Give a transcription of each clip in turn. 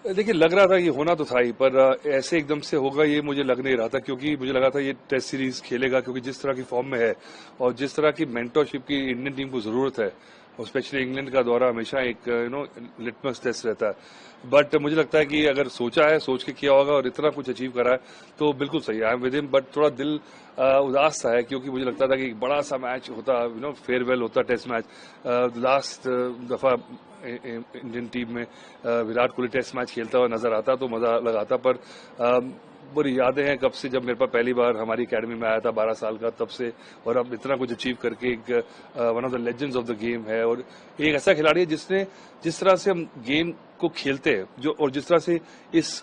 देखिए, लग रहा था ये होना तो था ही, पर ऐसे एकदम से होगा ये मुझे लग नहीं रहा था, क्योंकि मुझे लगा था ये टेस्ट सीरीज खेलेगा, क्योंकि जिस तरह की फॉर्म में है और जिस तरह की मेंटरशिप की इंडियन टीम को जरूरत है, और स्पेशली इंग्लैंड का दौरा हमेशा एक लिटमस टेस्ट रहता है। बट मुझे लगता है कि अगर सोचा है, सोच के किया होगा और इतना कुछ अचीव करा है तो बिल्कुल सही है। I am with him, but थोड़ा दिल उदास सा है, क्योंकि मुझे लगता था कि एक बड़ा सा मैच होता, फेयरवेल होता टेस्ट मैच। लास्ट दफा इंडियन टीम में विराट कोहली टेस्ट मैच खेलता हुआ नजर आता तो मजा लगाता, पर बुरी यादें हैं कब से, जब मेरे पास पहली बार हमारी एकेडमी में आया था 12 साल का, तब से। और अब इतना कुछ अचीव करके एक one of the legends of the game है, और एक ऐसा खिलाड़ी है जिसने जिस तरह से हम गेम को खेलते हैं जो, और जिस तरह से इस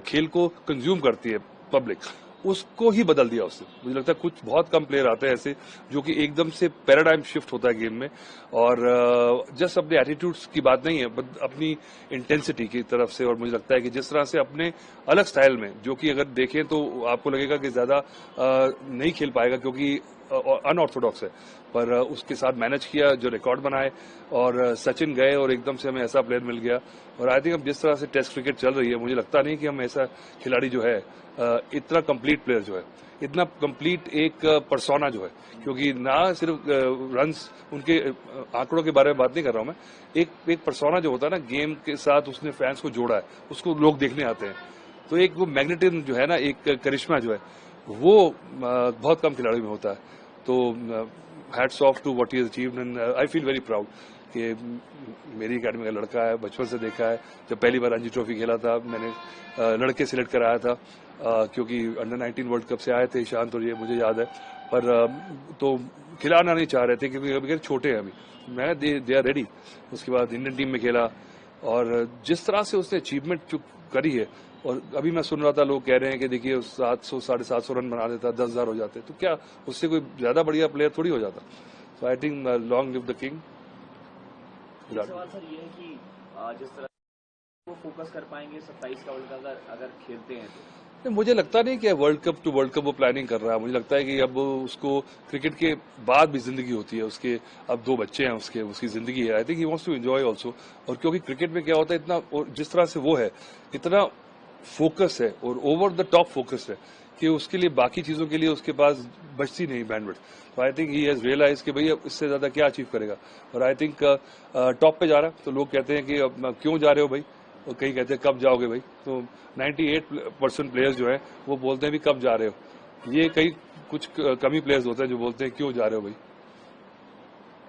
खेल को कंज्यूम करती है पब्लिक, उसको ही बदल दिया उसने। मुझे लगता है कुछ बहुत कम प्लेयर आते हैं ऐसे जो कि एकदम से पैराडाइम शिफ्ट होता है गेम में, और जस्ट अपने एटीट्यूड्स की बात नहीं है, बट अपनी इंटेंसिटी की तरफ से। और मुझे लगता है कि जिस तरह से अपने अलग स्टाइल में, जो कि अगर देखें तो आपको लगेगा कि ज्यादा नहीं खेल पाएगा क्योंकि अनऑर्थोडॉक्स है, पर उसके साथ मैनेज किया, जो रिकॉर्ड बनाए, और सचिन गए और एकदम से हमें ऐसा प्लेयर मिल गया। और आई थिंक अब जिस तरह से टेस्ट क्रिकेट चल रही है, मुझे लगता नहीं कि हम ऐसा खिलाड़ी जो है, इतना कंप्लीट प्लेयर जो है, इतना कंप्लीट एक परसोना जो है, क्योंकि ना सिर्फ रन्स उनके आंकड़ों के बारे में बात नहीं कर रहा हूं मैं, एक परसोना जो होता है ना गेम के साथ, उसने फैंस को जोड़ा है, उसको लोग देखने आते हैं। तो एक वो मैग्नेटिज्म जो है ना, एक करिश्मा जो है, वो बहुत कम खिलाड़ियों में होता है। तो hats off to what he has achieved, and I feel very proud कि मेरी एकेडमी का लड़का है, बचपन से देखा है। जब पहली बार रणजी ट्रॉफी खेला था, मैंने लड़के सिलेक्ट कराया था, क्योंकि अंडर 19 वर्ल्ड कप से आए थे ईशांत और ये, मुझे याद है। पर तो खिलाना नहीं चाह रहे थे क्योंकि अभी छोटे हैं अभी। मैं दे आर रेडी। उसके बाद इंडियन टीम में खेला, और जिस तरह से उसने अचीवमेंट करी है, और अभी मैं सुन रहा था लोग कह रहे हैं कि देखिए 700 750 रन बना देता, 10,000 हो जाते, तो क्या उससे कोई ज्यादा बढ़िया प्लेयर थोड़ी हो जाता। So I think long live the king. सवाल सर ये है कि जिस तरह वो फोकस कर पाएंगे 27 का वर्ल्ड कप अगर खेलते हैं तो? मुझे लगता नहीं कि world cup to world cup वो प्लानिंग कर रहा है। मुझे लगता है कि अब उसको क्रिकेट के बाद भी जिंदगी होती है उसके, अब 2 बच्चे हैं उसकी जिंदगी है। I think he wants to enjoy also. और क्योंकि क्रिकेट में क्या होता है, इतना, और जिस तरह से वो है, इतना फोकस है और ओवर द टॉप फोकस है कि उसके लिए बाकी चीजों के लिए उसके पास बचती नहीं बैंडविड्थ। तो I think he has realise कि भाई अब इससे ज्यादा क्या अचीव करेगा। और आई थिंक टॉप पे जा रहा है, तो लोग कहते हैं कि अब क्यों जा रहे हो भाई, और कई कहते हैं कब जाओगे भाई। तो 98% प्लेयर्स जो है वो बोलते हैं भी कब जा रहे हो। ये कई कुछ कमी प्लेयर्स होते हैं जो बोलते हैं क्यों जा रहे हो भाई।